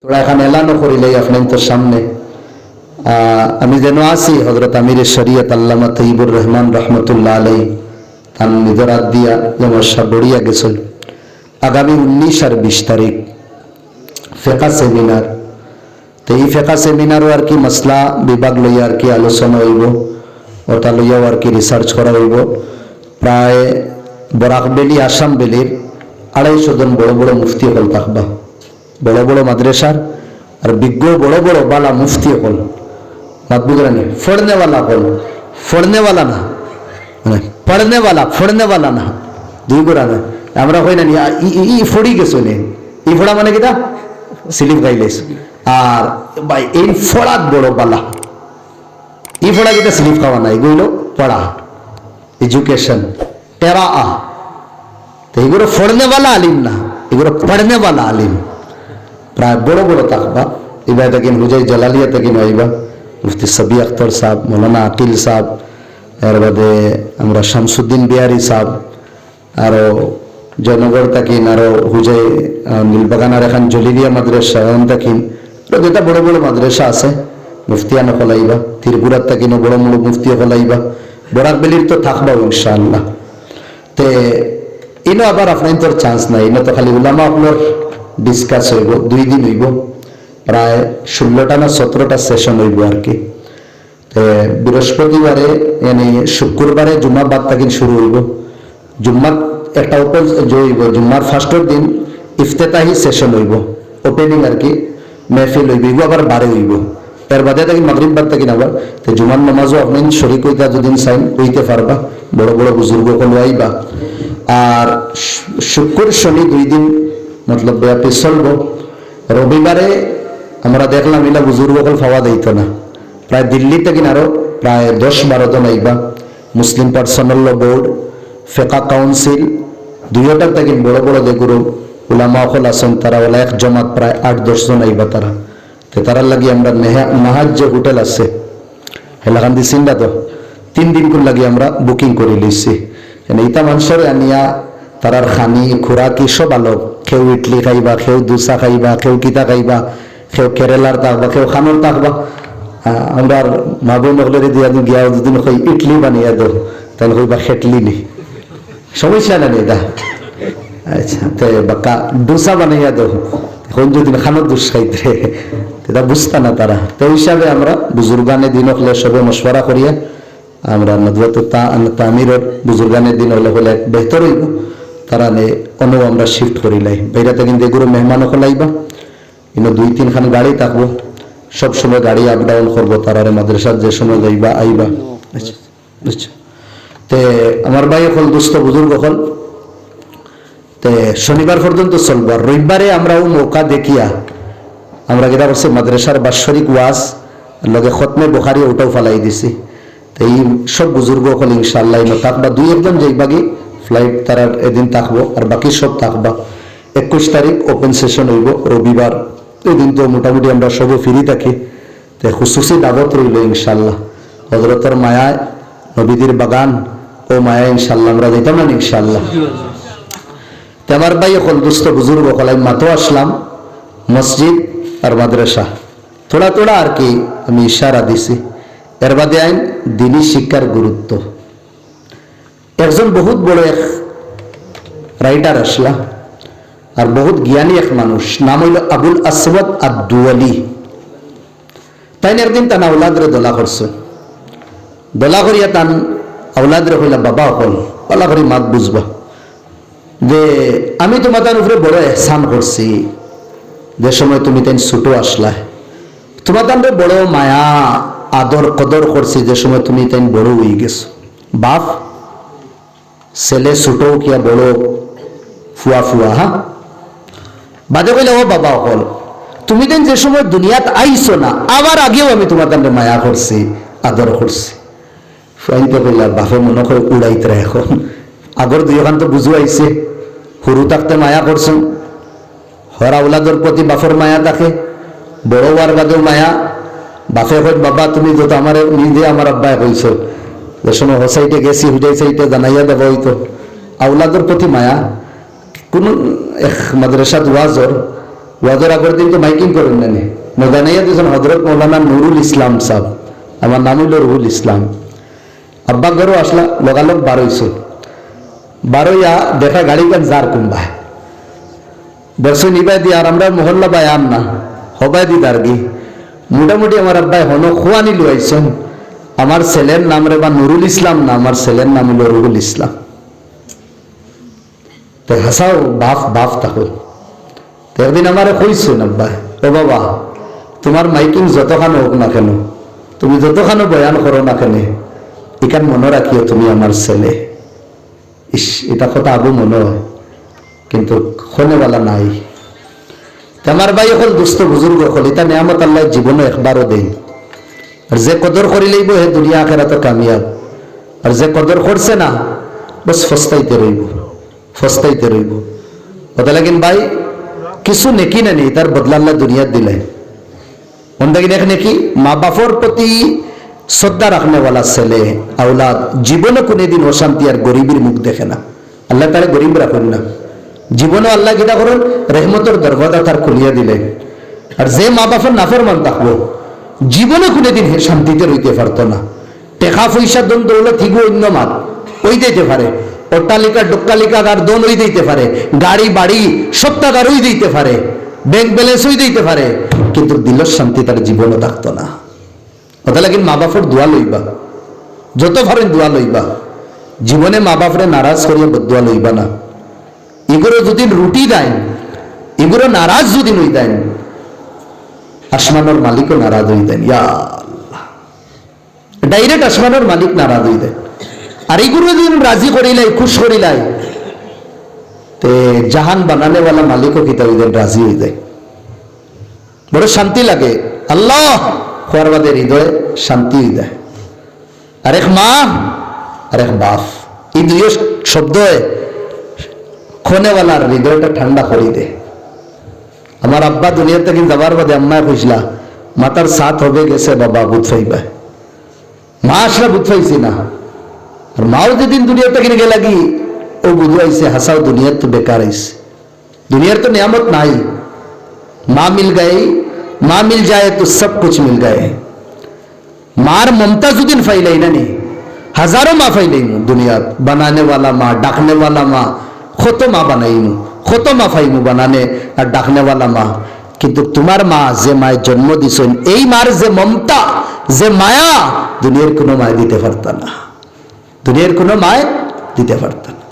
তোরা এখন এলানো করিলেই আপনার সামনে আমি যেন আছি হযরত আমির শরীয়ত আল্লামা তৈয়বুর রহমান রহমতুল্লাহ আলাই তার নিজরাত দিয়া যেমন সাবড়িয়া গেছিল আগামী 19 আর 20 তারিখ ফিকহ সেমিনার। তো এই ফিকহ সেমিনারও আর কি মাসলা বিভাগ লইয়া আর কি আলোচনা হইব, ওটা লইয়াও আর কি রিসার্চ করা হইব। প্রায় বরাকবেলি আসাম বেলির 250 জন বড় বড় মুফতি হল থাকবা, বড় বড় মাদ্রাসার আর বিজ্ঞ বড় বড় বালা মুফতি হল বাত বুঝরানি ফড়নেওয়ালা হল, ফড়নেওয়ালা না মানে পড়নেওয়ালা, ফড়নেওয়ালা না, দুই গোড়া না। আমরা হই না ই ফড়ি গেছো নে, ই ফোড়া মানে কিটা স্লিপ গাইলেছ, আর ভাই এই ফড়াত বড় বালা, ই ফোড়া কিটা স্লিপ খাওয়া না, এগুলো পড়া এডুকেশন টেরা তো এগুলো ফড়নেওয়ালা আলিম না, এগুলো পড়নেওয়ালা আলিম। প্রায় বড় বড় থাকবা এবার তাকিন হুজাই জালালিয়া তাকিন আইবা মুফতি সাবি আখতার সাহেব, মৌলানা আকিল সাহেব, এর বাদে আমরা শামসুদ্দিন বিহারি সাহেব, আরো জয়নগর তাকিন, আরো হুজাই নীলবাগানার এখন জলিলিয়া মাদ্রাসা তাকিন, যেটা বড় বড় মাদ্রাসা আছে মুফতিয়ানো হলাইবা, ত্রিপুরার তাকিনও বড় বড় মুফতি হলাইবা, বরাকবেলির তো থাকবাও ইনশাআল্লাহ। তে ইনো আবার আপনার তোর চান্স নাই, ইনো তো খালি উলামা আপনার ডিসকাস হইব, 2 দিন হইব, প্রায় 16টা না 17টা সেশন হইব আর কি। বৃহস্পতিবারে মানে শুক্রবারে জুম্মা বাদ তাকিন শুরু হইব, জুম্মার একটা ওপেন হইব, জুম্মার ফার্স্টের দিন ইফতেতাহি সেশন হইব, ওপেনিং আর কি মেহফিল হইব, এগুলো আবার বারে হইব। এর বাদে তাকি মাগরিব বাদ তাকিন আবার তো জুমার নামাজও আপনি শরীক হইতা যদি সাইন হইতে পারবা, বড় বড় বুজুর্গ কল আইবা। আর শুক্র শনি 2 দিন মতলব ব্যাপী চলব। রবিবারে আমরা দেখলাম এলা বুজুর্গ কল পাওয়া দিত না, প্রায় দিল্লি থেকে আরো প্রায় 10-12 জন আইবা, মুসলিম পার্সোনাল ল বোর্ড, ফিকহ কাউন্সিল, 2টা থেকে বড় বড় যেগুলো উলামা হল আছেন তারা ওলা এক জমাত প্রায় 8-10 জন আইবা। তারা তো তারার লাগি আমরা নাহাজ যে হোটেল আছে হেলাখান দিচ্ছেন না, তো 3 দিন করে লাগি আমরা বুকিং করে লিছি। এইটা মানুষের আনিয়া তারার খানি খুরাকি সব আলো, কেউ ইডলি খাইবা, কেউ দোসা খাইবা, কেউ কিতা খাইবা, কেউ কেরালার থাকবা, কেউ খানোর থাকবা। আমরা মা বোন হলে দিয়া দিন গিয়া দুদিন কই ইডলি বানিয়ে দো, তাহলে কইবা খেটলি নি, সমস্যা না নেই দা। আচ্ছা তো বাক্কা ডোসা বানাইয়া দো, এখন যদি খানোর দুস খাইতে এটা বুঝতা না তারা। তো হিসাবে আমরা বুজুর্গানের দিন হলে সবে মশওয়ারা করিয়া আমরা নদওয়াত তামিরের বুজুর্গানের দিন হলে হলে বেহতর হইব, তারা নে অন্য আমরা শিফট করিলাই। বাইরাতে কিন্তু এগুলো মেহমান হলাইবা, কিন্তু 2-3 খান গাড়ি থাকবো, সব সময় গাড়ি আপ ডাউন করবো, তারারে মাদ্রাসার যে সময় যাইবা আইবা। আচ্ছা বুঝছো? তে আমার ভাই হল দুস্থ বুজুর্গ হল তে শনিবার পর্যন্ত চলবো, আর রবিবারে আমরাও মৌকা দেখিয়া আমরা যেটা করছি মাদ্রাসার বাৎসরিক ওয়াজ লগে খতমে বুখারি ওটাও ফালাই দিছি। তো এই সব বুজুর্গ হল ইনশাআল্লাহ থাকবা, 2-1 জন যাইবাগি ফ্লাইট তারা এদিন থাকবো, আর বাকি সব থাকবা। 21 তারিখ ওপেন সেশন হইব রবিবার, এদিন তো মোটামুটি আমরা সব ফিরি থাকি। তো খুশুসি দাবত রইল ইনশাআল্লাহ, হযরতের মায়ায় নবীদের বাগান ও মায়া ইনশাআল্লাহ আমরা যাইতাম না ইনশাআল্লাহ। তো আমার ভাই হল দুস্থ বুজুর্গ হল মাতো আসলাম মসজিদ আর মাদ্রাসা থোড়া থোড়া আর কি আমি ইশারা দিছি। এর বাদে আইন দিনী শিক্ষার গুরুত্ব। একজন বহুত বড় এক রাইটার আসলা আর বহুত জ্ঞানী এক মানুষ, নাম হইল আবুল আসওয়াদ আদ-দুয়ালি। তাই একদিন তান আওলাদরে দোলা করছে, দোলা করিয়া তান আওলাদরে হইলা বাবা হল পালা করে মাত বুঝবা যে আমি তোমাদের উপরে বড় এহসান করছি, যে সময় তুমি তাই ছোট আসলা, তোমাদের বড় মায়া আদর কদর করছি, যে সময় তুমি তাই বড় হয়ে গেছো। বাপ ছেলে ছোট কিয়া বড় ফুয়া ফুয়া, হ্যাঁ বাজে কইলে ও বাবা হল তুমি দেন যে সময় দুনিয়াত আইছো না, আবার আগেও আমি তোমাদের মায়া করছি আদর করছি। ফুয়াইতে কইলা বাপে মনে করে উড়াইতে এখন আগর 2 খান তো বুঝু আইছে, সরু থাকতে মায়া করছেন, হরা উলাদর প্রতি বাপর মায়া থাকে, বড় হওয়ার বাদেও মায়া। বাপে কই বাবা তুমি যত আমার নিজে আমার আব্বাই কইছো, যে সময় হোসাইটে গেছি হুজাই সাইটে জানাইয়া দেব হইতো। আউলাদর প্রতি মায়া কোন এক মাদ্রাসা ওয়াজর ওয়াজের আগের দিন তো মাইকিং করেন না জানাইয়া দিয়েছেন হজরত মৌলানা নুরুল ইসলাম সাহেব, আমার নাম হইল রুহুল ইসলাম। আব্বা ঘরও আসলা, লগালগ বারোইছো, বারোইয়া দেখা গাড়ি গান যার কুম্বায় দর্শন ইবাই দি, আর আমরা মহল্লা বাই আন না হবাই দি দার্গি মোটামুটি আমার আব্বাই হন খোয়ানি লুয়াইছেন। আমার ছেলের নাম রে বা নুরুল ইসলাম না, আমার ছেলের নাম হইল রুহুল ইসলাম। তো হাসাও বাফ বাফ থাকো। একদিন আমার কইছেন আব্বাই, ও বাবা তোমার মাইকিং যতখানো হোক না কেন, তুমি যতখানো বয়ান করো না কেন, এখান মনে রাখিও তুমি আমার ছেলে। ইস, এটা কথা আবু মনে হয়, কিন্তু খনেওয়ালা নাই। আমার ভাই হল দুস্থ বুজুর্গ হল, এটা নিয়ামত আল্লাহ জীবনে একবারও দেই। আর যে কদর করি লইব হে দুনিয়া আখেরাতে কামিয়াব, আর যে কদর করছে না বস ফস্তাইতে রইব, ফস্তাইতে রইব। কথা লাগিন ভাই কিছু নেকি না নেই, তার বদলা আল্লাহ দুনিয়াত দিলেন। অন্দাগিন এক নেকি মা বাপর প্রতি শ্রদ্ধা রাখনেওয়ালা ছেলে আওলাদ জীবনে কোনোদিন অশান্তি আর গরিবের মুখ দেখে না। আল্লাহ তারা গরিব রাখুন না, জীবনে আল্লাহ কিটা করুন রহমতের দরওয়াজা তার খুলিয়া দিলেন। আর যে মা বাপের নাফরমান থাকবো জীবনে কোনোদিন হে শান্তিতে রইতে পারতো না। টেকা পয়সা দন দৌলত ঠিক অন্য মাত ওই দিতে পারে, অট্টালিকা ডক্কালিকা তার দন ওই দিতে পারে, গাড়ি বাড়ি সপ্তাহ তার ওই দিতে পারে, ব্যাংক ব্যালেন্স ওই দিতে পারে, কিন্তু দিলের শান্তি তার জীবনে থাকতো না। কথা লাগিন মা বাপের দোয়া লইবা, যত পারেন দোয়া লইবা, জীবনে মা বাপরে নারাজ করিয়া বদুয়া লইবা না। এগুলো যদি রুটি দেন, এগুলো নারাজ যদি হই দেন, আসমানের মালিকও নারাজ হই দেন। ইয়া আল্লাহ, ডাইরেক্ট আসমানের মালিক নারাজ হই দেন। আর এগুলো যদি রাজি করিলাই, খুশ করিলাই, তে জাহান বানানেওয়ালা মালিকও কিতা হই দেন, রাজি হই দেয়। বড় শান্তি লাগে আল্লাহ খোয়ার বাদে হৃদয়ে শান্তি হই দেয়। আর এক মা আর এক বাপ, এই দুই শব্দ খনেওয়ালার হৃদয়টা ঠান্ডা করে দে। আমার আব্বা দুনিয়া থেকে যাবার বাদে আম্মায় কইসলা মাতার সাথ হবে গেছে বাবা বুধ ফাইবা, মা আসলা বুধ ফাইছি না। আর মাও যেদিন দুনিয়া থেকে গেলা কি ও বুঝাইছে হাসাও দুনিয়ার তো বেকার আইছে, দুনিয়ার তো নিয়ামত নাই। মা মিল গায়ে, মা মিল যায় তো সব কুছ মিল গায়ে। মার মমতা যদিন ফাইলাই না নি, হাজারো মা ফাইলাই দুনিয়াত, বানানে वाला মা, ডাকনে वाला মা, কত মা বানাইমু, কত মা ফাইমু বানানে আর ডাকনে वाला মা। কিন্তু তোমার মা যে মায়ের জন্ম দিছেন, এই মার যে মমতা, যে মায়া, দুনিয়ার কোনো মায় দিতে পারত না, দুনিয়ার কোনো মায় দিতে পারত না।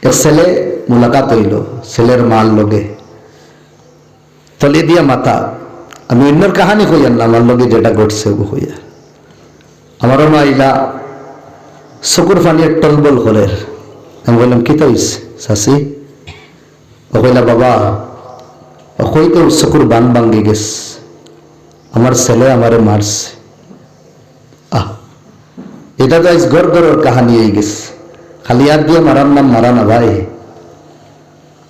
এক ছেলে মুলাকাত হইল ছেলের মার লগে, তলে দিয়া মাথা। আমি অন্যর কাহানি কইয়ার না, আমার লগে যেটা ঘটছে ও হইয়া। আমারও মা ইলা চকুর পানি টলবল করে। আমি বললাম কি হইছে চাচি? ও কইলা বাবা কই তো চকুর বান ভাঙ্গি গেছে, আমার ছেলে আমারে মারছে। এটা তো আজ গড় গড়ের কাহানি হয়ে গেছে, খালি আর দিয়ে মারার নাম মারা না ভাই।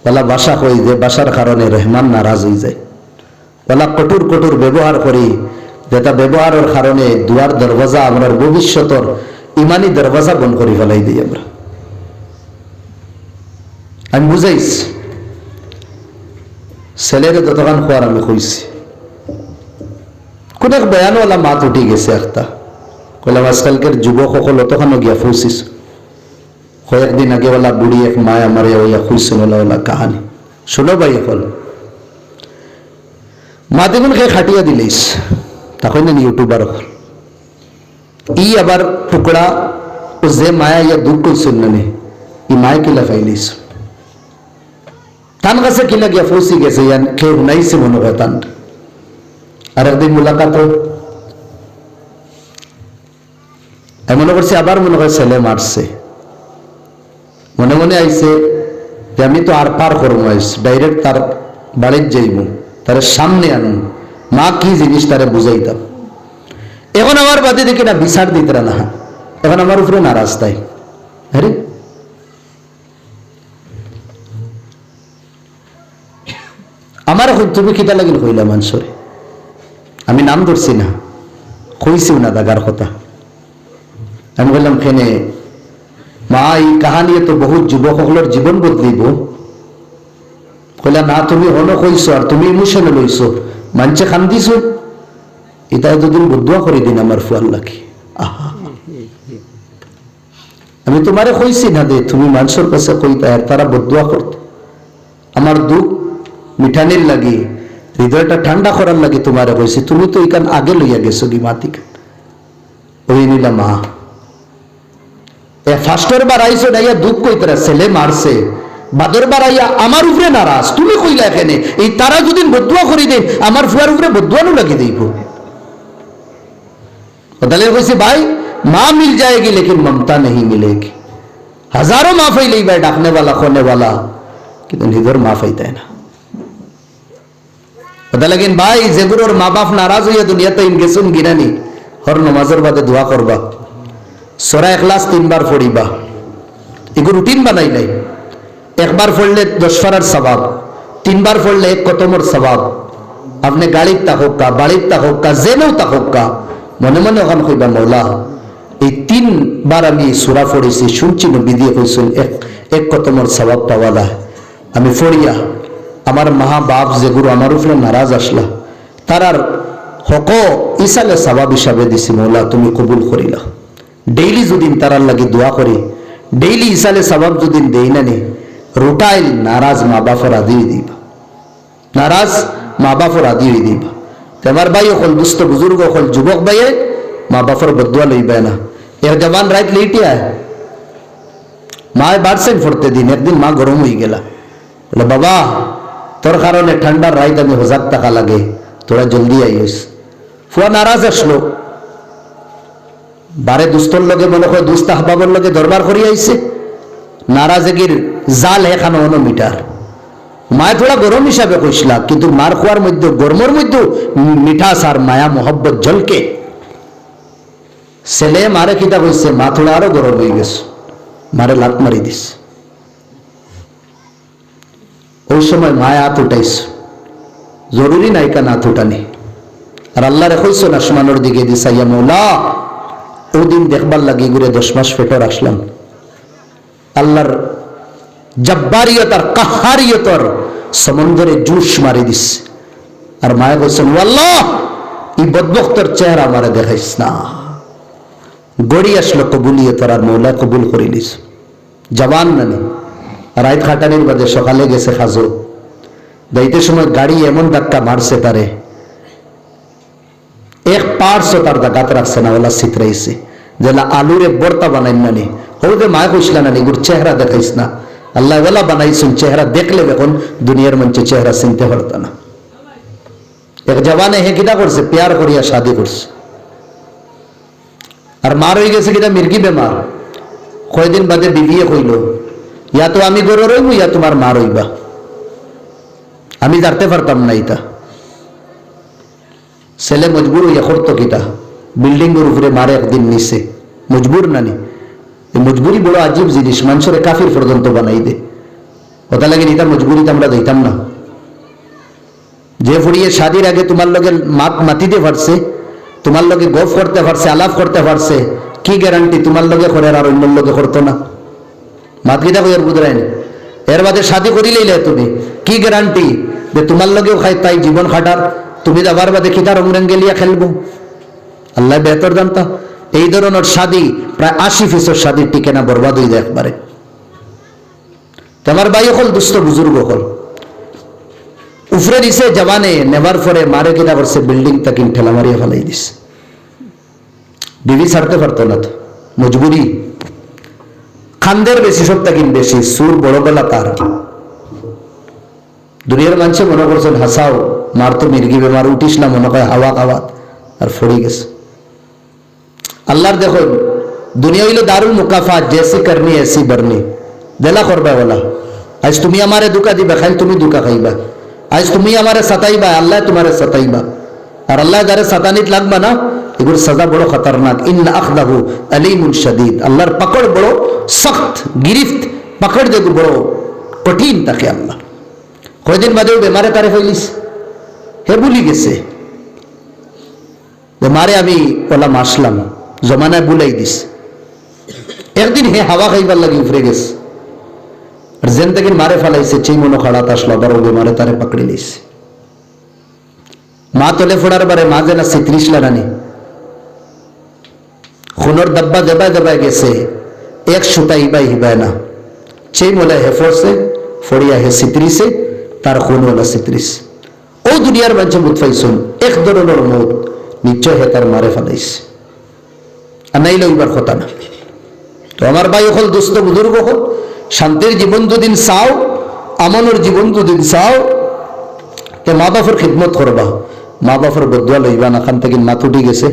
বলা বাসা কই যে বাসার কারণে রহমান নারাজ হয়ে যায়, বলা কঠোর কঠোর ব্যবহার করি, যেটা ব্যবহারের কারণে দুয়ার দরওয়াজা আমরা ভবিষ্যতের ইমানি দরওয়াজা বন্ধ করে ফেলাই দিই আমরা। আমি বুঝাইছি ছেলেরে যতক্ষণ খোয়ার আমি কইছি, কোন এক বয়ানওয়ালা মাত উঠি গেছে একটা, কইলাম আজকালকের যুবক সকল অতখানো গিয়া ফুসিস। কয়েকদিন আগে ওলা বুড়ি এক মায় আমার ওইয়া খুঁজছেন ওলা কাহানি শোনো ভাই। এখন মা দেখুন খেয়ে খাটিয়া দিলেইস, তখন না ইউটিউবার ই আবার টুকরা ও যে মায়া ইয়া দুঃখ করছেন না ই মায় কিলা ফাইলিস, তান কাছে কিলা গিয়া ফসি গেছে, ইয়ান খেয়ে শুনাইছে মনে হয় তান। আর একদিন মুলাকাত মনে করছে, আবার মনে হয় ছেলে মারছে, মনে মনে আইছে যে আমি তো আর পার করবো, ডাইরেক্ট তার বাড়ির যাইব, তার সামনে আনুন, মা কি জিনিস তারে বুঝাইতাম। এখন আমার বাদে দেখি না বিচার দিতে না, এখন আমার উপরে নারাজ তাই। আরে আমার এখন তুমি কিতা লাগিল কইলা মানুষরে, আমি নাম ধরছি না, কইছিও না দাগার কথা। আমি বললাম কেনে মা এই কাহানি তো বহুত যুবক সকলের জীবন বদলিব, কইলা না তুমি হনো কইছো আর তুমি ইমোশনে লইছো মানছে খান দিছো এটা দুদিন বদুয়া করে দিন আমার ফুয়াল লাগি আহা আমি তোমারে কইছি না দে তুমি মানুষের কাছে কইতা আর তারা বদুয়া করতে আমার দুঃখ মিঠানির লাগি হৃদয়টা ঠান্ডা করার লাগি তোমারে কইছি তুমি তো এখান আগে লইয়া গেছো কি মাতিকে ওই নিলা মা এ ফার্স্টের বার আইসো ডাইয়া দুঃখ কইতরা ছেলে মারছে বাদর বার আইয়া আমার উপরে নারাজ তুমি কইলা এখানে এই তারা যদি বদুয়া করি দেন আমার ফুয়ার উপরে বদুয়ানো লাগি দেইব বদলে কইছে ভাই माँ मिल जाएगी लेकिन ममता नहीं मिलेगी हजारों माफ ही बै डाकने वाला खोने वाला किंतु इधर माफ ही है ना पता लेकिन भाई जेगुर और माँ बाप नाराज हुई दुनिया तो इनके सुन गिना नहीं हर नमाजर बादे दुआ करबा सूरा इखलास 3 बार पढ़ीबा एगो रूटीन बनाई लाई एक बार पढ़ले 10 फरार सवाब 3 बार पढ़ले 1 कतमर सवाब अपने गाड़ी तक बाड़ी तक जेनो तक मने मने ओखान कइबा मौला এই 3 বার আমি সূরা পড়েছি শুনছি নবী দিয়ে কইছেন এক কতমর সওয়াব পাওয়া যায় আমি পড়িয়া আমার মা বাপ যে গুরু আমার উপরে নারাজ আসলা তারার হক ইসালে সওয়াব হিসাবে দিছি মওলা তুমি কবুল করিলা ডেইলি যদি তারার লাগি দোয়া করি ডেইলি ইসালে সওয়াব যদি দেই না নে রুটাইল নারাজ মা বাপর আদি দিবা নারাজ মা বাপর আদি দিবা তোমার ভাই হল দুস্থ বুজুর্গ হল যুবক ভাইয়ে माँ बापर बदुआ लई बैना एक जवान रात लेटी आए माँ बार से फुटते दिन एक दिन माँ गरम हुई गेला बोले बाबा तोर कारण ठंडा रात हमें हजाक तका लगे थोड़ा जल्दी आइस फुआ नाराज আসলো बारे दुस्तोर लगे मने कय दुस्त ahbaber लगे दरबार करी आइसे नाराजगीर জাল এখানে অন্য মিটার মা थोड़ा गरम হিসাবে কইছলা কিন্তু মার খোয়ার মধ্যে গরমের মধ্যে মিঠাস আর মায়া মোহব্বত ঝলকে ছেলে মারে কিতা কইছে মা থোড়া আরো গরম হয়ে গেছে মারে লাত মারি দিস ওই সময় মায়া হাত উঠাইছে জরুরি নাই কান হাত উঠানি আর আল্লাহ রে কইছেন আসমানের দিকে দিছা ইয়া মওলা ওই দিন দেখবার লাগি ঘুরে 10 মাস ফেটর আসলাম আল্লাহর জব্বারিয়ত আর কাহারিয়ত আর সমুদ্রে জুস মারি দিস আর মায়া কইছেন আল্লাহ এই বদবখতর চেহারা আমারে দেখাইস না গড়ি আসলো কবুলিয়ত আর মৌলা কবুল করে নিস জবান নানি রাত খাটানির বাদে সকালে গেছে খাজো দাইতে সময় গাড়ি এমন ধাক্কা মারছে তারে এক পার্সও তার দাগাত রাখছে না ওলা সিতরাইছে যেলা আলুরে বর্তা বানাইন নানি হৌদে মা কইসলা নানি গুর চেহারা দেখাইস না আল্লাহ ওলা বানাইছুন চেহারা দেখলে এখন দুনিয়ার মঞ্চে চেহারা চিনতে পারত না এক জওয়ানে হে কিটা করছে প্যার করিয়া শাদি করছে আর মার হয়ে গেছে কিটা মির্গি বেমার কয়দিন বাদে বিবিয়ে কইল ইয়া তো আমি গরো রইব ইয়া তোমার মা রইবা আমি জানতে পারতাম না এটা ছেলে মজবুর হইয়া করতো কিটা বিল্ডিং এর উপরে মারে একদিন নিচে মজবুর নানি মজবুরি বড় আজীব জিনিস মানুষের কাফির পর্যন্ত বানাই দে ওটা লাগে এটা মজবুরিতে আমরা দিতাম না যে ফুড়িয়ে শাদির আগে তোমার লগে মাতিতে পারছে তোমার লগে গফ করতে পারছে আলাপ করতে পারছে কি গ্যারান্টি তোমার লগে করে আর অন্যের লগে করতো না মাতকিটা কই আর বুঝরাইনি এর বাদে শাদি করিলেইলে তুমি কি গ্যারান্টি যে তোমার লগেও খাই তাই জীবন খাটার তুমি যাবার বাদে কিটা রংরঙ্গে লিয়া খেলবো আল্লাহ বেহতর জানতা এই ধরনের শাদি প্রায় 80% শাদি টিকে না বরবাদ হয়ে যায় একবারে তোমার ভাই হল দুষ্ট বুজুর্গ হল উফরে দিছে জওয়ানে নেবার পরে মারে কিনা করছে বিল্ডিং তাকিন ঠেলা মারিয়ে ফেলাই দিছে বিবি ছাড়তে পারতো না তো মজবুরি খান্দের বেশি সব তাকিন বেশি সুর বড় গলা তার দুনিয়ার মানুষে মনে করছেন হাসাও মার তো মির্গি বেমার উঠিস না মনে হয় হাওয়া খাওয়া আর ফড়ি গেছে আল্লাহর দেখো দুনিয়া হইল দারুল মুকাফাত জেসি করনি এসি বরনি দেলা করবা বলা আজ তুমি আমারে দুকা দিবা খাই তুমি দুকা খাইবা আজ তুমি আমারে সতাইবা আল্লাহ তোমারে সতাইবা আর আল্লাহ যারে সতানিত লাগবা না এগুলোর সাজা বড় খতরনাক ইন্না আখদাহু আলিমুন শাদীদ আল্লাহর পকড় বড় সখত গিরিফত পকড় দেখো বড় কঠিন থাকে আল্লাহ কয়দিন বাদে বেমারে তারে হইলিস হে ভুলি গেছে বেমারে আমি ওলা মাসলাম জমানায় বুলাই দিস একদিন হে হাওয়া খাইবার লাগি উফরে গেছে আর জিন্দগি মারে ফেলাইছে চেই মনো খাড়াত আসলো আবার ওবে মারে তারে পাকড়ি লইছে মা তলে ফোড়ার বারে মা যেন ৩৬ লাগানি খুনোর ডাব্বা দেবায় দেবায় গেছে এক সুতা হিবাই হিবায় না চেই মোলা হে ফোরছে ফড়িয়া হে ৩৬ তার খুন হলো ৩৬ ও দুনিয়ার মাঝে মুত পাইছুন এক ধরনের মত নিশ্চয় হে তার মারে ফেলাইছে আর নাই লইবার কথা না তো আমার ভাই হল দুস্থ বুজুর্গ হল শান্তির জীবন দুদিন চাও আমনের জীবন দুদিন চাও তে মা বাপের খিদমত করবা মা বাপের বদুয়া লইবা না খান থেকে মাথ উঠি গেছে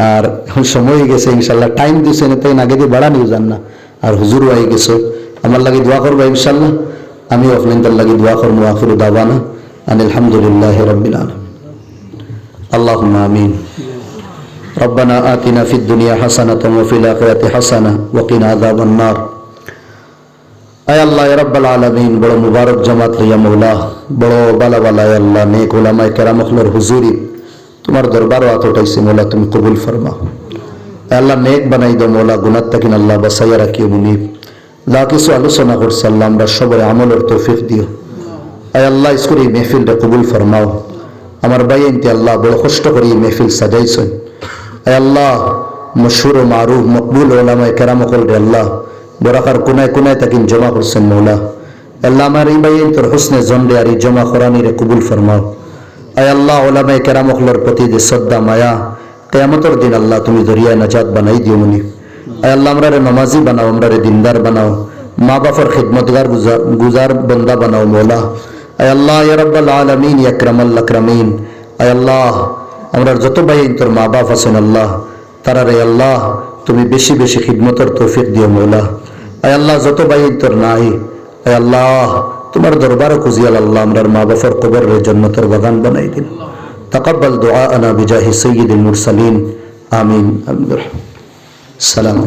আর এখন সময় হয়ে গেছে ইনশাল্লাহ টাইম দিছে না তাই আগে দিয়ে বাড়া নিও যান না আর হুজুরও আই গেছে আমার লাগে দোয়া করবা ইনশাল্লাহ আমি আপনাদের লাগে দোয়া করবো আখিরু দাওয়ানা আলহামদুলিল্লাহি রাব্বিল আলামিন আল্লাহুম্মা আমিন ربنا آتنا في الدنيا حسنة وفي الآخرة حسنة وقنا عذاب النار আয় আল্লাহ ইয়া রাব্বাল আলামিন বড় মুবারক জামাত লইয়া মওলা বড় বালা বালা আয় আল্লাহ নেক উলামায়ে কেরাম হলর হুজুরি তোমার দরবারে হাত উঠাইছি মওলা তুমি কবুল ফরমাও আয় আল্লাহ নেক বানাই দাও মওলা গুনাহ তাকিন আল্লাহ বাসাইয়া রাখিও মুনিব যা কিছু আলোচনা করছি আল্লাহ আমরা সবাই আমলের তৌফিক দিও আয় আল্লাহ ইসকরি মেহফিলটা কবুল ফরমাও আমার ভাই এনতে আল্লাহ বড় কষ্ট করে এই মেহফিল সাজাইছেন আয় আল্লাহ মশহুর ও মারুফ মকবুল উলামায়ে কেরাম হল রে আল্লাহ বরাকার কোনায় কোনায় তাকিন জমা করছেন মৌলা আল্লাহ আমার এই ভাই তোর হোসনে জন্ডে আর এই জমা করানি রে কবুল ফরমাও আয় আল্লাহ ওলামায়ে কেরাম হলর প্রতি যে শ্রদ্ধা মায়া কিয়ামতের দিন আল্লাহ তুমি দরিয়ায় নাজাত বানাই দিও মুনি আয় আল্লাহ আমরা রে নামাজি বানাও আমরা রে দিনদার বানাও মা বাপের খিদমতগার গুজার বন্দা বানাও মৌলা আয় আল্লাহ ইয়া রাব্বাল আলামিন ইয়া আকরামাল আকরামিন আয় আল্লাহ আমরা যত ভাই তোর মা বাপ আছেন আল্লাহ তারা রে আল্লাহ তুমি বেশি বেশি খিদমতের তৌফিক দিও মৌলা আয় আল্লাহ যত ভাই তোর নাই আয় আল্লাহ তোমার দরবারে খুঁজিয়াল আল্লাহ আমরার মা বাপের কবর রে জান্নাতের বাগান বানাই দিন তাকাব্বাল দুআআনা বিজাহি সাইয়্যিদিল মুরসালিন আমিন সালাম